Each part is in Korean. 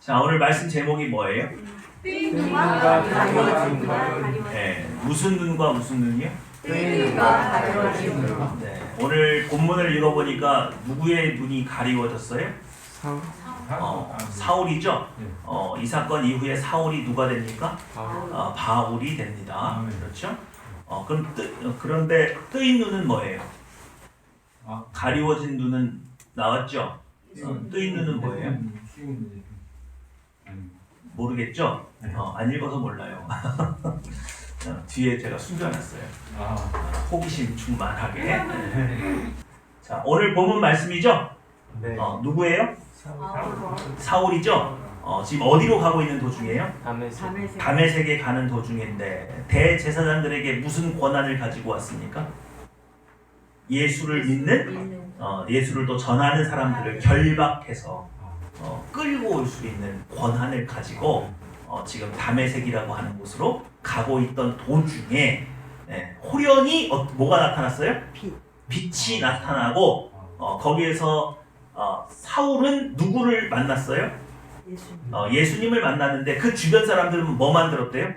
자, 오늘 말씀 제목이 뭐예요? 뜨인 눈과 가려진 눈. 네, 무슨 눈과 무슨 눈이요? 뜨인 눈과 가려진 눈. 네, 오늘 본문을 읽어보니까 누구의 눈이 가리워졌어요? 사울이죠? 이 사건 이후에 사울이 누가 됩니까? 바울이 됩니다. 그렇죠? 그런데 뜨인 눈은 뭐예요? 가리워진 눈은 나왔죠? 뜨인 눈은 뭐예요? 모르겠죠? 안 읽어서 몰라요. 뒤에 제가 숨겨놨어요. 호기심 충만하게. 자, 오늘 본문 말씀이죠? 네. 누구예요? 사울이죠? 지금 어디로 가고 있는 도중이에요? 다메섹에 가는 도중인데 대제사장들에게 무슨 권한을 가지고 왔습니까? 예수를 믿는 예수를 또 전하는 사람들을 결박해서 끌고 올 수 있는 권한을 가지고 지금 다메섹이라고 하는 곳으로 가고 있던 도중에 호련히 뭐가 나타났어요? 빛이 나타나고 거기에서 사울은 누구를 만났어요? 예수님을 만났는데 그 주변 사람들은 뭐만 들었대요?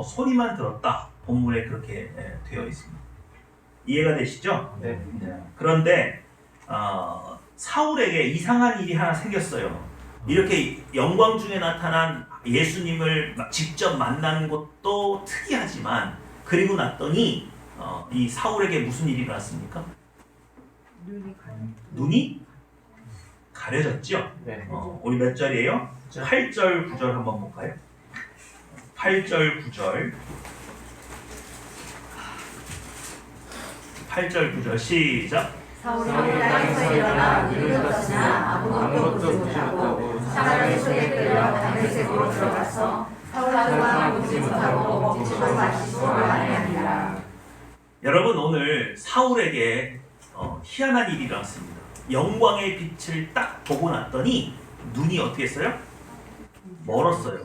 소리만 들었다. 본문에 그렇게 되어 있습니다. 이해가 되시죠? 네. 그런데 사울에게 이상한 일이 하나 생겼어요. 이렇게 영광 중에 나타난 예수님을 직접 만나는 것도 특이하지만 그리고 났더니 이 사울에게 무슨 일이 일어났습니까? 눈이 가려졌죠? 네. 우리 몇 절이에요? 8절, 9절 한번 볼까요? 8절, 9절 8절, 9절 시작! 사울이 땅에서 일어나 눈을 떴으나 아무것도 보지 못하고 사람의 손에 끌려 다메섹으로 들어가서 사울과 보지 못하고 먹지도 마시지도 아니하니라. 여러분, 오늘 사울에게 희한한 일이 일어났습니다. 영광의 빛을 딱 보고 났더니 눈이 어떻게 했어요? 멀었어요.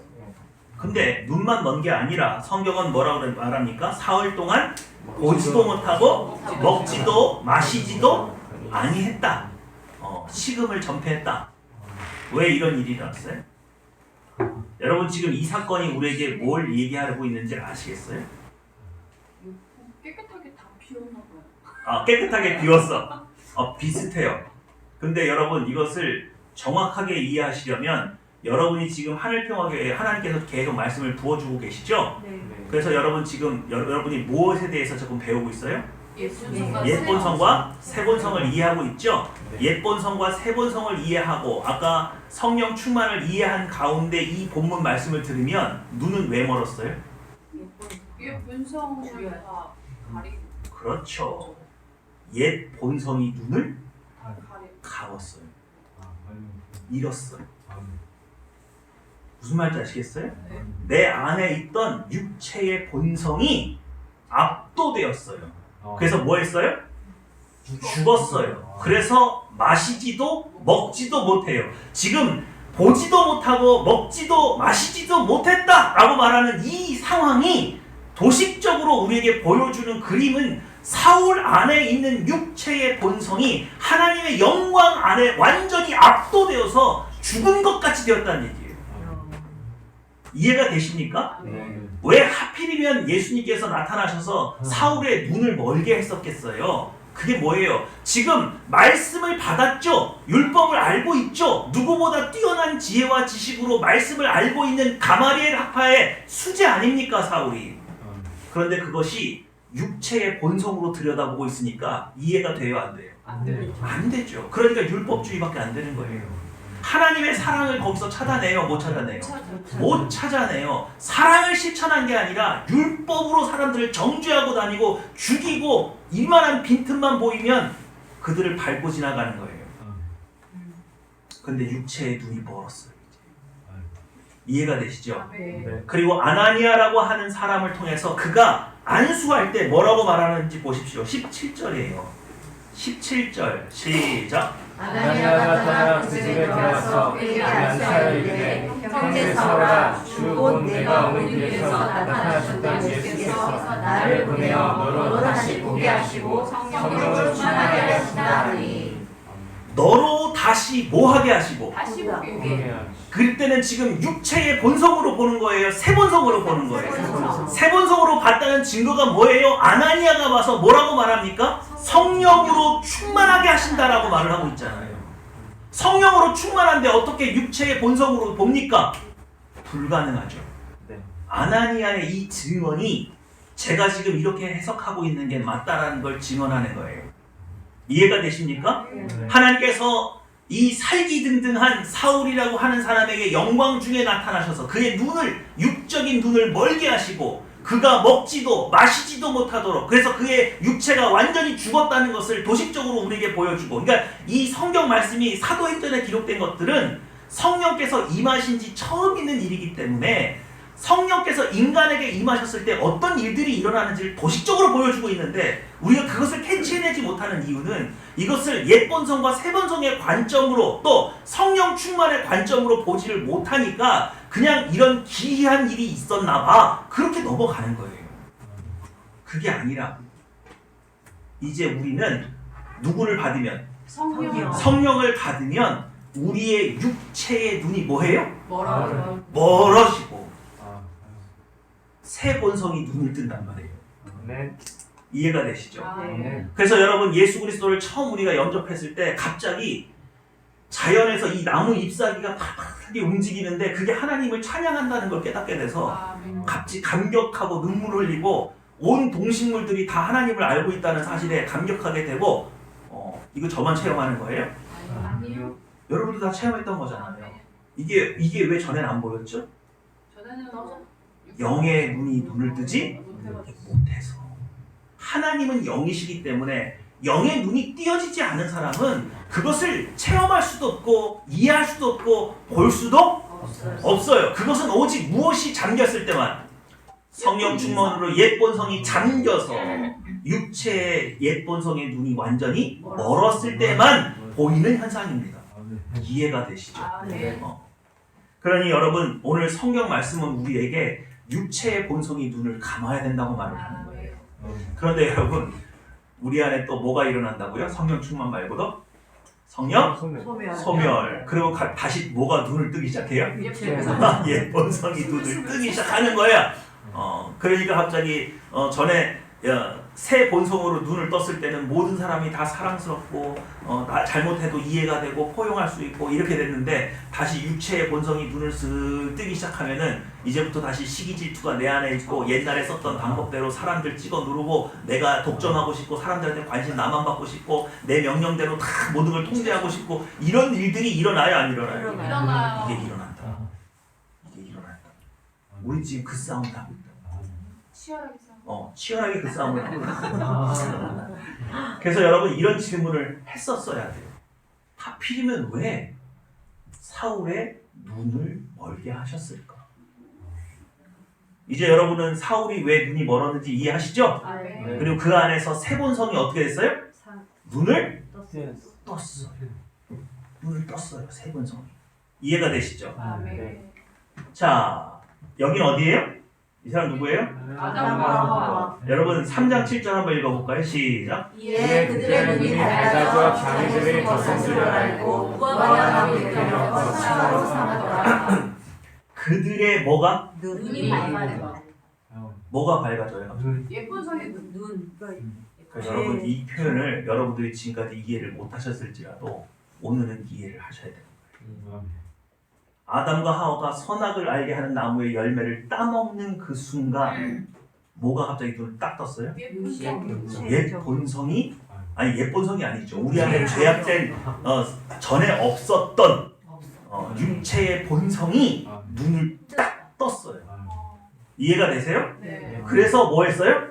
근데 눈만 먼 게 아니라 성경은 뭐라고 말합니까? 사흘 동안 보지도 못하고 먹지도 마시지도 아니했다. 식음을 전폐했다. 왜 이런 일이 일어났어요? 여러분, 지금 이 사건이 우리에게 뭘 얘기하고 있는지 아시겠어요? 깨끗하게 다 비웠나 봐요. 깨끗하게 비웠어. 비슷해요. 근데 여러분, 이것을 정확하게 이해하시려면 여러분이 지금 하늘평화교회에 하나님께서 계속 말씀을 부어주고 계시죠? 네. 그래서 여러분 지금 여러분이 무엇에 대해서 조금 배우고 있어요? 옛본성과 새본성을 이해하고 있죠? 옛본성과 새본성을 이해하고 아까 성령 충만을 이해한 가운데 이 본문 말씀을 들으면 눈은 왜 멀었어요? 이게 본성을 다 가리고 그렇죠. 옛 본성이 눈을 다 가리고 가웠어요. 잃었어요. 무슨 말인지 아시겠어요? 내 안에 있던 육체의 본성이 압도되었어요. 그래서 뭐 했어요? 죽었어요. 그래서 마시지도 먹지도 못해요. 지금 보지도 못하고 먹지도 마시지도 못했다라고 말하는 이 상황이 도식적으로 우리에게 보여주는 그림은 사울 안에 있는 육체의 본성이 하나님의 영광 안에 완전히 압도되어서 죽은 것 같이 되었다는 얘기예요. 이해가 되십니까? 왜 하필이면 예수님께서 나타나셔서 사울의 눈을 멀게 했었겠어요? 그게 뭐예요? 지금 말씀을 받았죠? 율법을 알고 있죠? 누구보다 뛰어난 지혜와 지식으로 말씀을 알고 있는 가마리엘 학파의 수제 아닙니까, 사울이? 그런데 그것이 육체의 본성으로 들여다보고 있으니까 이해가 돼요, 안 돼요? 안 되죠. 그러니까 율법주의밖에 안 되는 거예요. 하나님의 사랑을 거기서 찾아내요? 못 찾아내요? 못 찾아내요. 사랑을 실천한 게 아니라 율법으로 사람들을 정죄하고 다니고 죽이고 이만한 빈틈만 보이면 그들을 밟고 지나가는 거예요. 근데 육체의 눈이 멀었어요. 이해가 되시죠? 그리고 아나니아라고 하는 사람을 통해서 그가 안수할 때 뭐라고 말하는지 보십시오. 17절이에요. 17절 시작! 아나니아가 나타나 그 집에 들어가서 그에게 안수하여 이르되 형제 사울아 주 곧 내가 온 길에서 나타나셨던 예수께서 나를 보내어 너로 다시 보게 하시고 성령으로 충만하게 하신다 하니 너로 다시 뭐 하게 하시고 다시 보게. 그럴 때는 지금 육체의 본성으로 보는 거예요? 새 본성으로 보는 거예요? 본성. 새 본성으로 봤다는 증거가 뭐예요? 아나니아가 와서 뭐라고 말합니까? 성령으로 충만하게 하신다라고 말을 하고 있잖아요. 성령으로 충만한데 어떻게 육체의 본성으로 봅니까? 불가능하죠. 네. 아나니아의 이 증언이 제가 지금 이렇게 해석하고 있는 게 맞다라는 걸 증언하는 거예요. 이해가 되십니까? 하나님께서 이 살기등등한 사울이라고 하는 사람에게 영광 중에 나타나셔서 그의 눈을, 육적인 눈을 멀게 하시고 그가 먹지도 마시지도 못하도록, 그래서 그의 육체가 완전히 죽었다는 것을 도식적으로 우리에게 보여주고, 그러니까 이 성경 말씀이 사도행전에 기록된 것들은 성령께서 임하신 지 처음 있는 일이기 때문에 성령께서 인간에게 임하셨을 때 어떤 일들이 일어나는지를 도식적으로 보여주고 있는데, 우리가 그것을 캐치해내지 못하는 이유는 이것을 옛 본성과 새 본성의 관점으로, 또 성령 충만의 관점으로 보지를 못하니까 그냥 이런 기이한 일이 있었나 봐, 그렇게 넘어가는 거예요. 그게 아니라 이제 우리는 누구를 받으면, 성령. 성령을 받으면 우리의 육체의 눈이 뭐해요? 뭐라고? 멀어지고 새 본성이 눈을 뜬단 말이에요. 네. 이해가 되시죠? 아, 네. 네. 그래서 여러분, 예수 그리스도를 처음 우리가 영접했을 때 갑자기 자연에서 이 나무 잎사귀가 팍팍하게 움직이는데 그게 하나님을 찬양한다는 걸 깨닫게 돼서 아멘. 갑자기 감격하고 눈물을 흘리고 온 동식물들이 다 하나님을 알고 있다는 사실에 감격하게 되고, 이거 저만 체험하는 거예요? 아니요. 여러분도 다 체험했던 거잖아요. 이게 왜 전엔 안 보였죠? 전에는 영의 눈이 눈을 뜨지 못해가지고. 못해서. 하나님은 영이시기 때문에 영의 눈이 띄어지지 않은 사람은 그것을 체험할 수도 없고 이해할 수도 없고 볼 수도 없어요. 그것은 오직 무엇이 잠겼을 때만, 성령 충만으로 옛 본성이 잠겨서 육체의 옛 본성의 눈이 완전히 멀었을 때만 보이는 현상입니다. 이해가 되시죠? 아, 네. 그러니 여러분, 오늘 성경 말씀은 우리에게 육체의 본성이 눈을 감아야 된다고 말을 하는 거예요. 그런데 여러분, 우리 안에 또 뭐가 일어난다고요? 성령 충만 말고도? 성령 소멸. 그리고 다시 뭐가 눈을 뜨기 시작해요? 옛 본성이 눈을 뜨기 시작하는 거야. 그러니까 갑자기 전에 새 본성으로 눈을 떴을 때는 모든 사람이 다 사랑스럽고 잘못해도 이해가 되고 포용할 수 있고 이렇게 됐는데, 다시 육체의 본성이 눈을 쓱 뜨기 시작하면은 이제부터 다시 시기 질투가 내 안에 있고 옛날에 썼던 방법대로 사람들 찍어 누르고 내가 독점하고 싶고 사람들한테 관심 나만 받고 싶고 내 명령대로 다 모든 걸 통제하고 싶고, 이런 일들이 일어나요, 안 일어나요? 일어나요. 이게 일어난다. 이게 일어난다. 우리 지금 그 싸움 하고 있다. 치열하게 싸워. 치열하게 그 싸움을 하고 있다. 그래서 여러분, 이런 질문을 했었어야 돼요. 하필이면 왜 사울의 눈을 멀게 하셨을까? 이제 여러분은 사울이 왜 눈이 멀었는지 이해하시죠? 아, 네. 그리고 그 안에서 새 본성이 어떻게 됐어요? 눈을 떴어요. 눈을 떴어요, 새 본성이. 이해가 되시죠? 아, 네. 자, 여긴 어디예요? 이 사람 누구예요? 아담과 여러분 3장 7절 한번 읽어볼까요? 시작. 이에 그들의 눈이 밝아져 자기들의 것은 줄 알고 무화과나무 잎을 치마로 삼았더라. 그들의 뭐가? 눈이 밝아져. 뭐가 밝아져요? 예쁜 성의 눈. 눈. 그래서 여러분, 이 표현을 여러분들이 지금까지 이해를 못하셨을지라도 오늘은 이해를 하셔야 돼요. 아담과 하와가 선악을 알게 하는 나무의 열매를 따먹는 그 순간 뭐가 갑자기 눈을 딱 떴어요? 예쁜 성. 옛 본성이, 아니 옛 본성이 아니죠. 우리 안에 죄악된 전에 없었던 육체의 본성이 눈을 딱 떴어요. 이해가 되세요? 네. 그래서 뭐 했어요?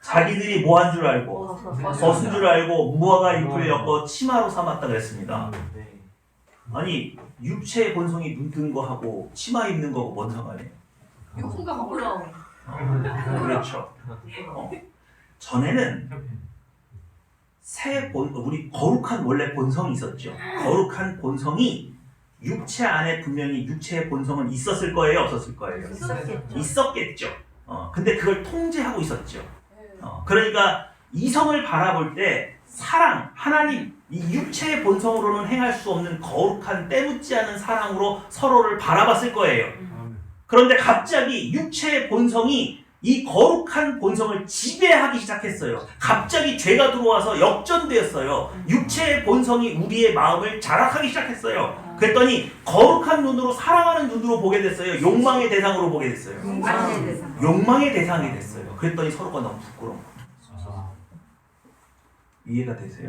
자기들이 뭐 한 줄 알고 벗은 줄 알고 무화과 잎을 엮어 치마로 삼았다 그랬습니다. 아니, 육체의 본성이 눈 뜬 거하고 치마 입는 거하고 뭔 상관이에요? 육수가 막 올라오고. 그렇죠. 전에는 우리 거룩한 원래 본성이 있었죠. 거룩한 본성이 육체 안에 분명히 육체의 본성은 있었을 거예요, 없었을 거예요? 있었겠죠. 근데 그걸 통제하고 있었죠. 그러니까 이성을 바라볼 때 사랑, 하나님, 이 육체의 본성으로는 행할 수 없는 거룩한 때묻지 않은 사랑으로 서로를 바라봤을 거예요. 그런데 갑자기 육체의 본성이 이 거룩한 본성을 지배하기 시작했어요. 갑자기 죄가 들어와서 역전되었어요. 육체의 본성이 우리의 마음을 자락하기 시작했어요. 그랬더니 거룩한 눈으로, 사랑하는 눈으로 보게 됐어요. 욕망의 대상으로 보게 됐어요. 욕망의 대상이 됐어요. 그랬더니 서로가 너무 부끄러운 거예요. 이해가 되세요?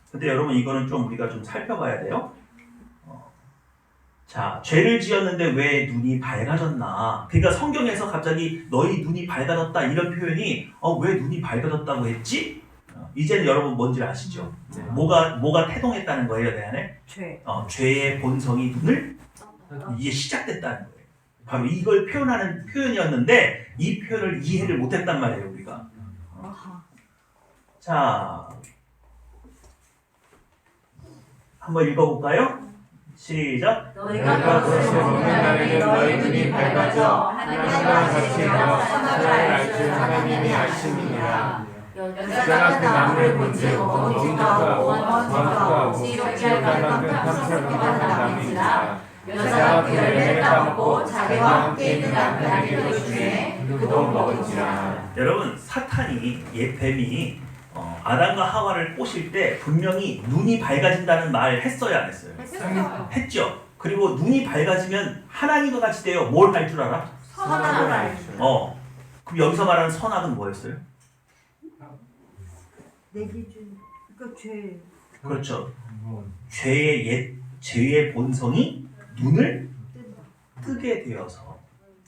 근데 여러분 이거는 좀 우리가 좀 살펴봐야 돼요. 자, 죄를 지었는데 왜 눈이 밝아졌나? 그러니까 성경에서 갑자기 너희 눈이 밝아졌다 이런 표현이 왜 눈이 밝아졌다고 했지? 이제는 여러분 뭔지 아시죠? 뭐가 태동했다는 거예요, 내 안에? 죄의 본성이 눈을 이게 시작됐다는 거예요. 바로 이걸 표현하는 표현이었는데 이 표현을 이해를 못했단 말이에요, 우리가. 자, 한번 읽어볼까요? 시작. 너희가 그것을 먹는 날에는 너희 눈이 밝아져 하나님과 같이 되어 선악을 알 줄 하나님이 아심이니라. 여자가 그 나무를 본즉 먹음직하고 원망하고 지혜롭게 할 만큼 탐스럽게 하는 나무인지라. 여자가 그 열매를 따먹고 자기와 함께 있는 남편에게 주매 그도 먹은지라. 여러분, 사탄이, 뱀이 아담과 하와를 꼬실 때 분명히 눈이 밝아진다는 말 했어요, 안 했어요? 했어요. 했죠. 그리고 눈이 밝아지면 하나님과 같이 되어 뭘 할 줄 알아? 선악을 알 줄. 그럼 여기서 말하는 선악은 뭐였어요? 내 기준. 그러니까 죄. 그렇죠. 죄의 본성이 눈을 뜨게 되어서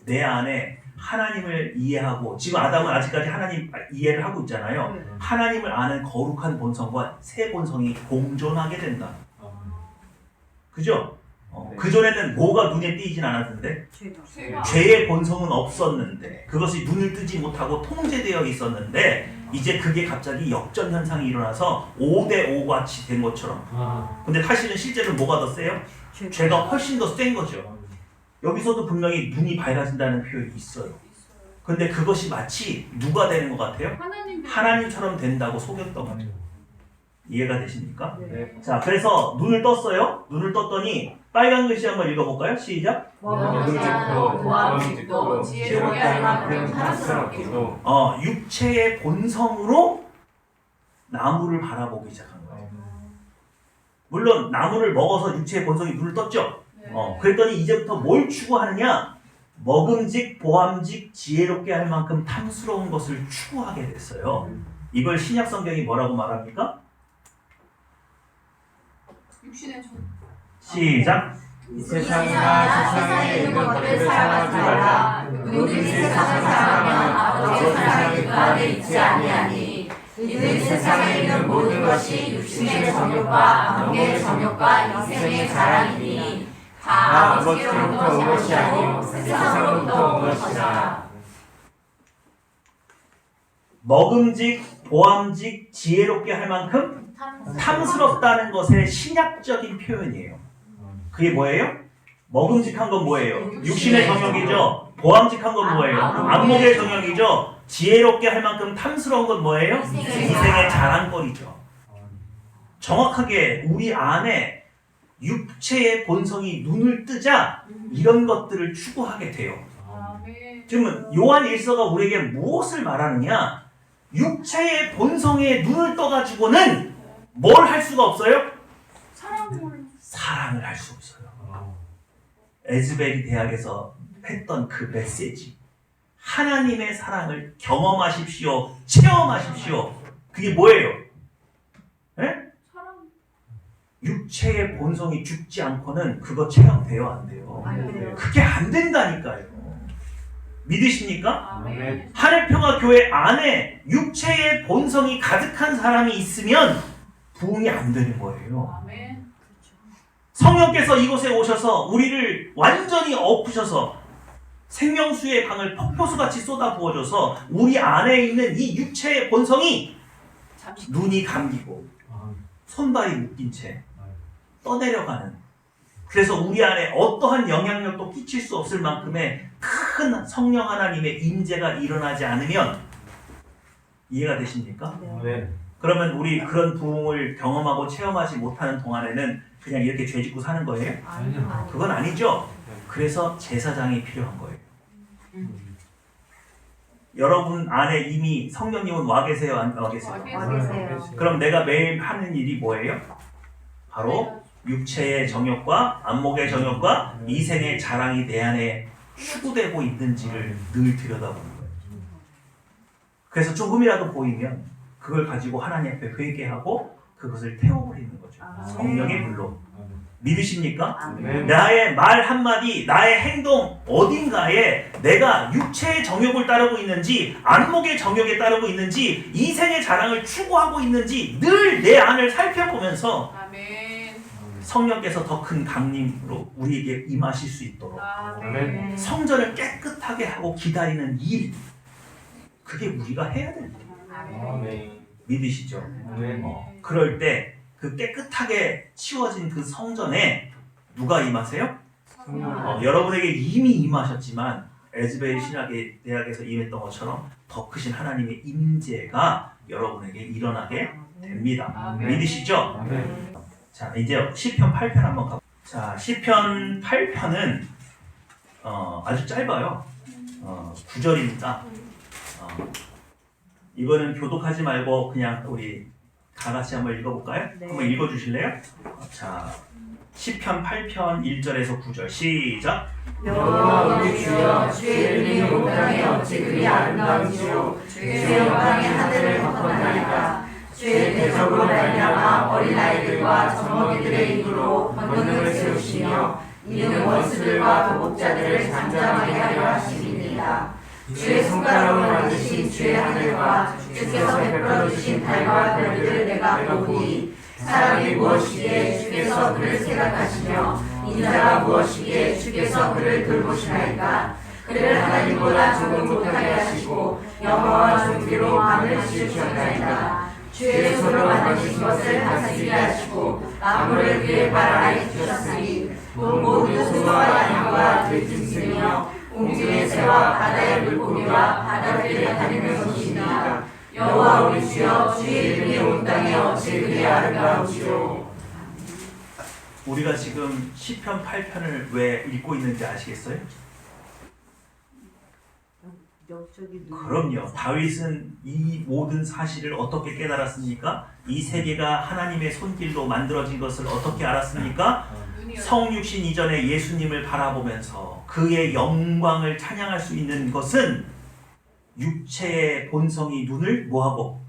내 안에 하나님을 이해하고, 지금 아담은 아직까지 하나님 이해를 하고 있잖아요. 하나님을 아는 거룩한 본성과 새 본성이 공존하게 된다. 그죠? 그전에는 뭐가 눈에 띄진 않았는데 죄가. 죄의 본성은 없었는데 그것이 눈을 뜨지 못하고 통제되어 있었는데 이제 그게 갑자기 역전 현상이 일어나서 5대 5 같이 된 것처럼. 근데 사실은 실제로 뭐가 더 세요? 죄가 훨씬 더 센 거죠. 여기서도 분명히 눈이 밝아진다는 표현이 있어요. 근데 그것이 마치 누가 되는 것 같아요? 하나님처럼 된다고 속였던 거죠. 이해가 되십니까? 네. 자, 그래서 눈을 떴어요. 눈을 떴더니 빨간 글씨 한번 읽어볼까요? 시작. 먹음직도 보암직도 지혜롭게 할 만큼 탐스럽기도. 육체의 본성으로 나무를 바라보기 시작한 거예요. 물론 나무를 먹어서 육체의 본성이 눈을 떴죠. 그랬더니 이제부터 뭘 추구하느냐? 먹음직, 보암직, 지혜롭게 할 만큼 탐스러운 것을 추구하게 됐어요. 이걸 신약 성경이 뭐라고 말합니까? 육신의 전. 시작. 이 세상이나 세상에 있는 것들을 사랑하지 말라. 누구든지 세상을 사랑하면 아버지 사랑이 그 안에 있지 아니하니. 이는 세상에 있는 모든 것이 육신의 정욕과 관계의 정욕과 인생의 자랑이니 다 아버지로부터 온 것이 아니요 세상으로부터 온 것이라. 먹음직, 보암직, 지혜롭게 할 만큼 탐스럽다는 것의 신약적인 표현이에요. 그게 뭐예요? 먹음직한 건 뭐예요? 육신의 정욕이죠. 보암직한 건 뭐예요? 안목의 정욕이죠. 지혜롭게 할 만큼 탐스러운 건 뭐예요? 인생의 자랑거리죠. 정확하게 우리 안에 육체의 본성이 눈을 뜨자 이런 것들을 추구하게 돼요. 지금 요한 1서가 우리에게 무엇을 말하느냐? 육체의 본성에 눈을 떠가지고는 뭘 할 수가 없어요? 사랑을 할 수 없어요. 에즈베리 대학에서 했던 그 메시지, 하나님의 사랑을 경험하십시오, 체험하십시오. 그게 뭐예요? 에? 육체의 본성이 죽지 않고는 그거 체험돼요, 안 돼요? 그게 안 된다니까요. 믿으십니까? 하늘평화교회 안에 육체의 본성이 가득한 사람이 있으면 부흥이 안 되는 거예요. 성령께서 이곳에 오셔서 우리를 완전히 엎으셔서 생명수의 강을 폭포수같이 쏟아 부어줘서 우리 안에 있는 이 육체의 본성이 눈이 감기고 손발이 묶인 채 떠내려가는, 그래서 우리 안에 어떠한 영향력도 끼칠 수 없을 만큼의 큰 성령 하나님의 임재가 일어나지 않으면, 이해가 되십니까? 네. 그러면 우리 그런 부흥을 경험하고 체험하지 못하는 동안에는 그냥 이렇게 죄 짓고 사는 거예요? 아니요. 그건 아니죠. 그래서 제사장이 필요한 거예요. 여러분 안에 이미 성령님은 와 계세요? 안 와 계세요? 와 계세요. 그럼 내가 매일 하는 일이 뭐예요? 바로 육체의 정욕과 안목의 정욕과 이생의 자랑이 내 안에 추구되고 있는지를 늘 들여다보는 거예요. 그래서 조금이라도 보이면 그걸 가지고 하나님 앞에 회개하고 그것을 태워버리는 거죠. 성령의 불로. 믿으십니까? 나의 말 한마디, 나의 행동 어딘가에 내가 육체의 정욕을 따르고 있는지 안목의 정욕에 따르고 있는지 이생의 자랑을 추구하고 있는지 늘 내 안을 살펴보면서 아멘. 성령께서 더 큰 강림으로 우리에게 임하실 수 있도록 아멘. 성전을 깨끗하게 하고 기다리는 일, 그게 우리가 해야 될 일이에요. 아멘. 믿으시죠? 그럴 때 그 깨끗하게 치워진 그 성전에 누가 임하세요? 여러분에게 이미 임하셨지만 에즈베일 신학의 대학에서 임했던 것처럼 더 크신 하나님의 임재가 여러분에게 일어나게 됩니다. 아멘. 믿으시죠? 자, 이제 시편 8편 한번 가볼게요. 자, 시편 8편은 아주 짧아요. 9절입니다. 이거는 교독하지 말고 그냥 우리 다 같이 한번 읽어볼까요? 네. 한번 읽어주실래요? 자, 시편 8편 1절에서 9절 시작. 여호와 우리 주여 주의 이름이 온 땅에 어찌 그리 아름다운지요 주의 영광의 하늘을 덮었나이다. 주의 대적으로 말미암아 어린아이들과 젖먹이들의 입으로 권능을 세우시며 이는 원수들과 도복자들을 잠잠하게 하려 하심이니이다. 주의 손가락으로 만드신 주의 하늘과 주께서 베풀어 주신 달과 별들을 내가 보니 사람이 무엇이기에 주께서 그를 생각하시며 인자가 무엇이기에 주께서 그를 돌보시나이까. 그를 하나님보다 조금 못하게 하시고 영화와 존귀로 밤을 지으셨나이다. 주의 손으로 만드신 것을 다스리게 하시고 나무를 그의 발 아래 두셨으니 모든 소와 양과 들짐승이며 공중의 새와 바다의 물고기와 바다를 다니는 것입니다. 여호와 우리 주여 주의 이름이 온 땅에 어찌 그리 아름다우시오. 우리가 지금 시편 8편을 왜 읽고 있는지 아시겠어요? 그럼요. 다윗은 이 모든 사실을 어떻게 깨달았습니까? 이 세계가 하나님의 손길로 만들어진 것을 어떻게 알았습니까? 성육신 이전에 예수님을 바라보면서 그의 영광을 찬양할 수 있는 것은 육체의 본성이 눈을 뭐하고?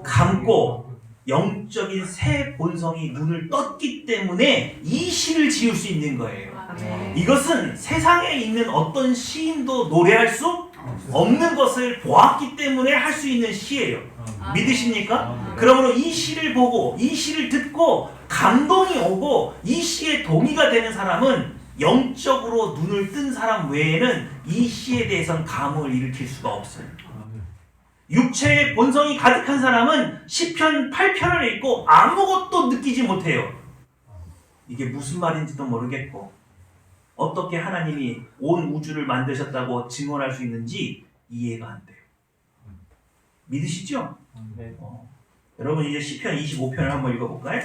감고 영적인 새 본성이 눈을 떴기 때문에 이 시를 지을 수 있는 거예요. 이것은 세상에 있는 어떤 시인도 노래할 수 없는 것을 보았기 때문에 할 수 있는 시예요. 믿으십니까? 그러므로 이 시를 보고 이 시를 듣고 감동이 오고 이 시에 동의가 되는 사람은 영적으로 눈을 뜬 사람 외에는 이 시에 대해서는 감흥을 일으킬 수가 없어요. 육체의 본성이 가득한 사람은 시편 8편을 읽고 아무것도 느끼지 못해요. 이게 무슨 말인지도 모르겠고 어떻게 하나님이 온 우주를 만드셨다고 증언할 수 있는지 이해가 안 돼요. 믿으시죠? 네. 여러분 이제 시편 25편을 한번 읽어볼까요?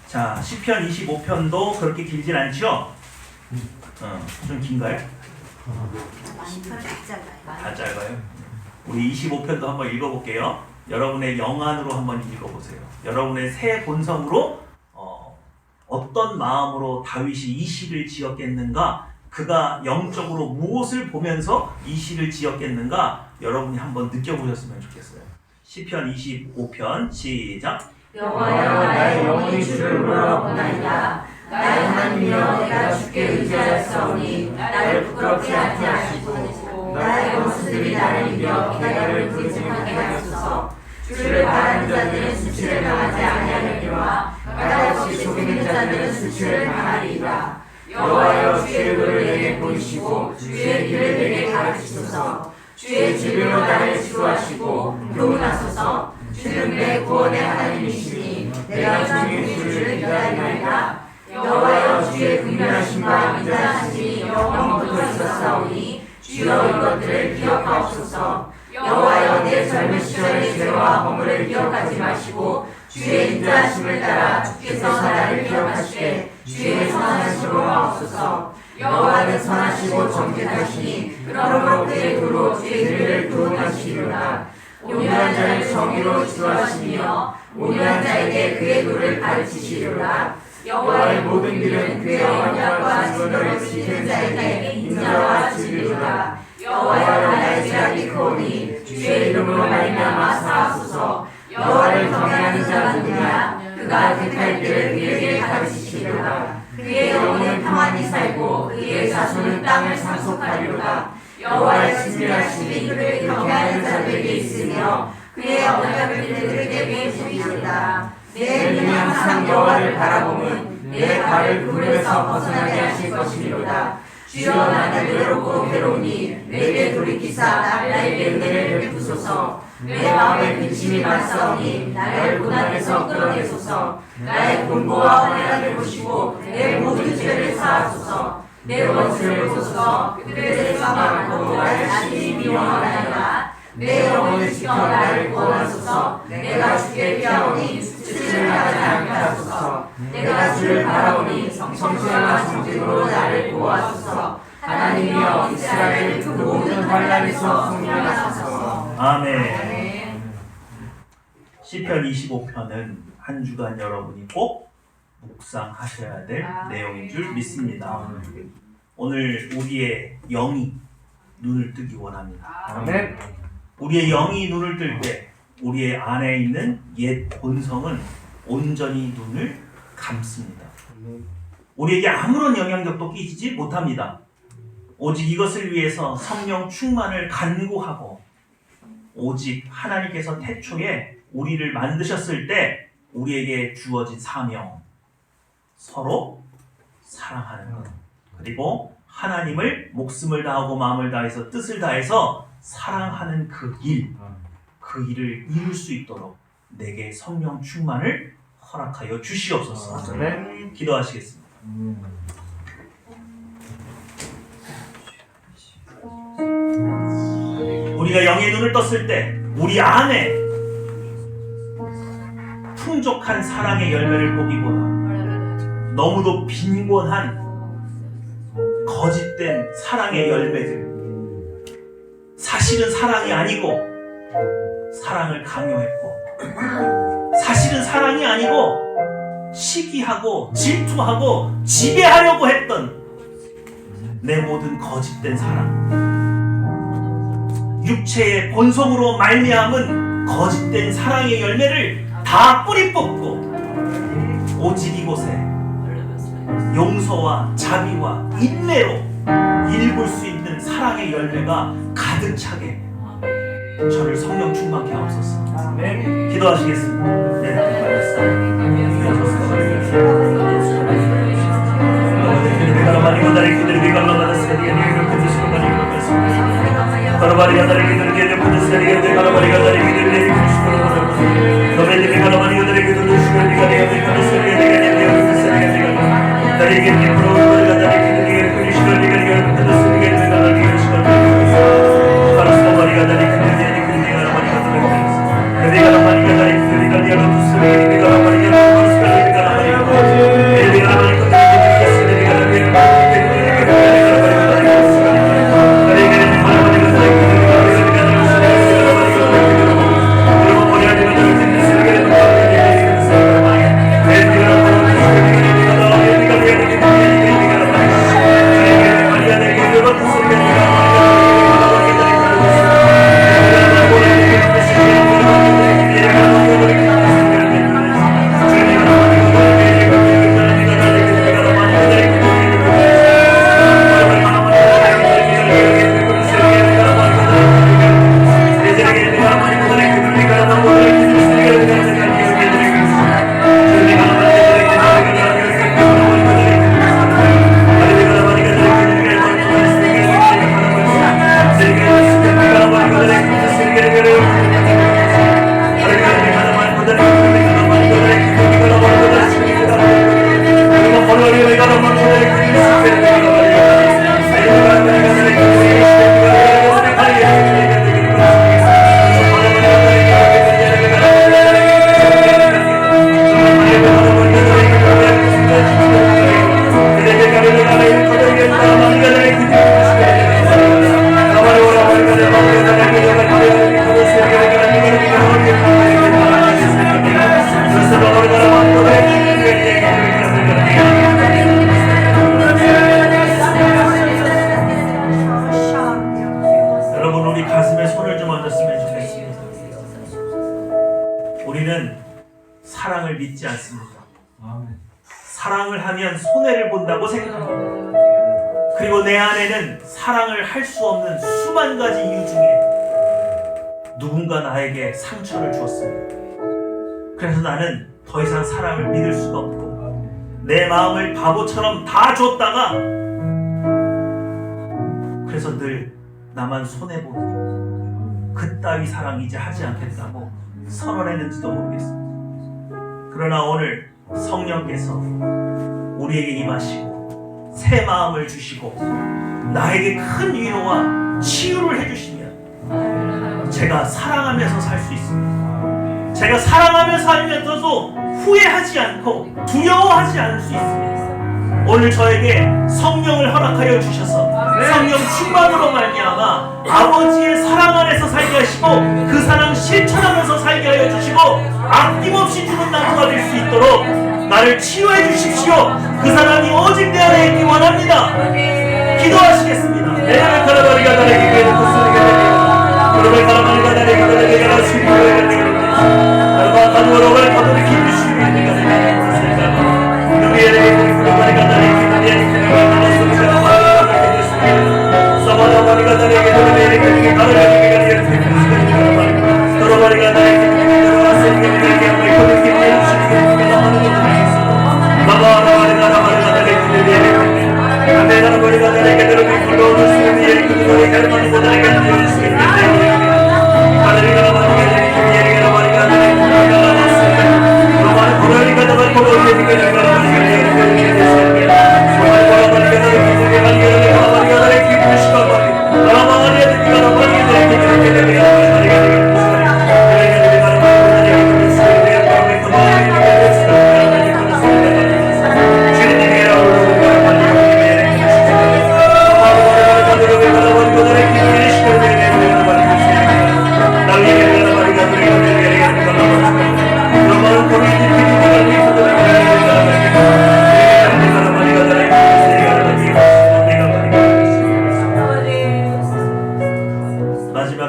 자, 시편 25편도 그렇게 길진 않죠? 좀 긴가요? 다 짧아요. 우리 25편도 한번 읽어볼게요. 여러분의 영안으로 한번 읽어보세요. 여러분의 새 본성으로 어떤 마음으로 다윗이 이 시를 지었겠는가? 그가 영적으로 무엇을 보면서 이 시를 지었겠는가? 여러분이 한번 느껴보셨으면 좋겠어요. 시편 25편 시작. 여호와여 나의 영혼이 주를 물어보나이다. 나의 하나님이여 내가 주께 의지하였사오니 나를 부끄럽게 하지 마시고 나의 원수들이 나를 이겨 계략을 불증하게 하소서. 주를 바라는 자들은 수치를 당하지 아니하려니와 까닭없이 속이는 자들은 수치를 당하리이다. 여호와여 주의 얼굴을 내게 보이시고 주의 길을 내게 가르치소서. 주의 주변으로 나를 지도하시고 교훈하소서. 주는 내 구원의 하나님이시니 내가 주의 주를 기다리나이다. 여호와여 주의 긍휼하심과 인자하심이 영원부터 있어서 주께서 이것들을 기억하옵소서. 여호와여 내 젊은 시절의 죄와 허물을 기억하지 마시고 주의 인자하심을 따라 주께서 나를 기억하시되 주의 선하심으로 하옵소서. 여호와는 선하시고 정직하시니 그러므로 그의 도로 죄인들을 구원하시리로다. 온유한 자를 정의로 지도하시며 온유한 자에게 그의 도를 가르치시리로다. 여호와의 모든 길은 그의 언약과 진노를 지키는 자에게 인자와 진리로다. 여호와여 나의 죄악이 크오니 주의 이름으로 말미암아 사하소서. 여호와를 경외하는 자가 누구냐? 그가 택할 길을 그에게 가르치시리로다. 그의 영혼은 평안히 살고 그의 자손은 땅을 상속하리로다. 여호와의 신실하심이 그를 경외하는 자들에게 있으며 그의 언약을 그들에게 보이시리로다. 내 눈이 항상 여호와를 바라보면 내 발을 그물에서 벗어나게 하실 것이리로다. 주여 나는 외롭고 괴로우니 내게 돌이키사 나에게 은혜를 베푸소서. 내 마음에 근심이 많사오니 나를 고난에서 끌어내소서. 나의 곤고와 환난을 보시고 내 모든 죄를 사하소서. 내 원수를 보소서. 그들의 수가 많고 나를 심히 미워하나이다. 내 영혼을 지켜 나를 구원하소서. 내가 주께 피하오니 수치를 당하지 않게 하소서. 내가 주를 바라오니 성실과 정직으로 나를 보호하소서. 하나님이여 이스라엘을 그 모든 환난에서 성령하소서. 아멘. 시편 25편은 한 주간 여러분이 꼭 묵상하셔야 될 내용인 줄 믿습니다. 오늘 우리의 영이 눈을 뜨기 원합니다. 아멘. 우리의 영이 눈을 뜰 때 우리의 안에 있는 옛 본성은 온전히 눈을 감습니다. 우리에게 아무런 영향력도 끼치지 못합니다. 오직 이것을 위해서 성령 충만을 간구하고 오직 하나님께서 태초에 우리를 만드셨을 때 우리에게 주어진 사명, 서로 사랑하는 것, 그리고 하나님을 목숨을 다하고 마음을 다해서 뜻을 다해서 사랑하는 그 일을 이룰 수 있도록 내게 성령 충만을 허락하여 주시옵소서. 기도하시겠습니다. 우리가 영의 눈을 떴을 때 우리 안에 풍족한 사랑의 열매를 보기보다 너무도 빈곤한 거짓된 사랑의 열매들, 사실은 사랑이 아니고 사랑을 강요했고 사실은 사랑이 아니고 시기하고 질투하고 지배하려고 했던 내 모든 거짓된 사랑, 육체의 본성으로 말미암은 거짓된 사랑의 열매를 다 뿌리 뽑고 오직 이곳에 용서와 자비와 인내로 일굴 수 있는 사랑의 열매가 가득 차게 저를 성령 충만케 하옵소서. 기도하시겠습니다. 우리는 사랑을 믿지 않습니다. 사랑을 하면 손해를 본다고 생각합니다. 그리고 내 안에는 사랑을 할 수 없는 수만 가지 이유 중에 누군가 나에게 상처를 주었습니다. 그래서 나는 더 이상 사랑을 믿을 수가 없고 내 마음을 바보처럼 다 줬다가 그래서 늘 나만 손해보는 그따위 사랑 이제 하지 않겠다고 선언했는지도 모르겠습니다. 그러나 오늘 성령께서 우리에게 임하시고 새 마음을 주시고 나에게 큰 위로와 치유를 해주시면 제가 사랑하면서 살 수 있습니다. 제가 사랑하며 살면서도 후회하지 않고 두려워하지 않을 수 있습니다. 오늘 저에게 성령을 허락하여 주셔서 성령 충만으로 말미암아 아버지의 사랑 안에서 살게 하시고 그 사랑 실천하면서 살게 하여 주시고 아낌없이 주는 나무가 될 수 있도록 나를 치유해 주십시오. 그 사랑이 오직 내 안에 있기 원합니다. 기도하시겠습니다. 내 안에 가라바리가 나에게 되는 그 소리가 되며 그러면 가라바리가 나에게 되는 그 소리가 되며 나와 가두어로를 가두리 기를 주시면 내가 되는 것을 누구에게 되는 그라바리가 나에게 되는 그 소리가 되며 사바다바리가 나에게 되는 그 가라바리가 되는 그 소리가 가라바리가 나에게 되는 그 소리가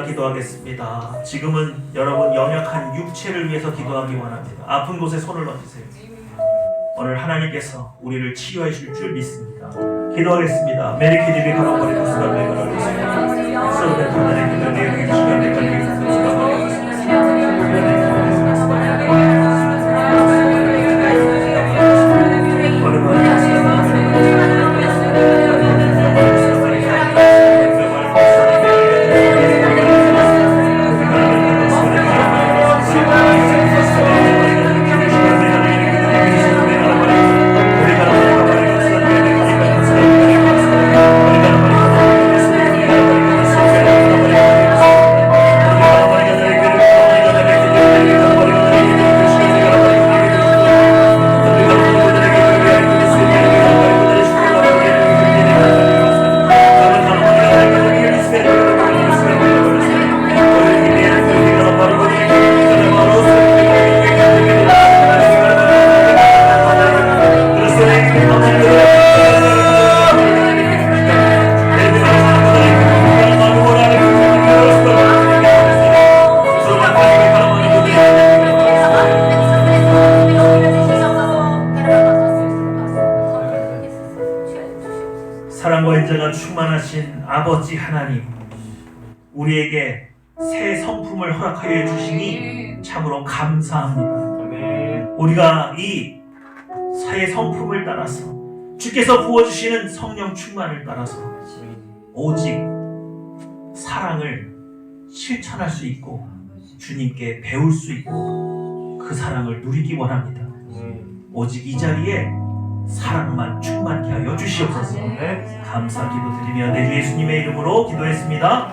기도하겠습니다. 지금은 여러분 연약한 육체를 위해서 기도하기 원합니다. 아픈 곳에 손을 얹으세요. 오늘 하나님께서 우리를 치유해 줄 줄 믿습니다. 기도하겠습니다. 메리키디비 가라버리 가스가 메가라리 서브데 카나리 기다리 시간 메가리 사랑과 인자가 충만하신 아버지 하나님, 우리에게 새 성품을 허락하여 주시니 참으로 감사합니다. 우리가 이 새 성품을 따라서 주께서 부어주시는 성령 충만을 따라서 오직 사랑을 실천할 수 있고 주님께 배울 수 있고 그 사랑을 누리기 원합니다. 오직 이 자리에 사랑만 충만케 하여 주시옵소서. 감사 기도드리며 내 주 예수님의 이름으로 기도했습니다.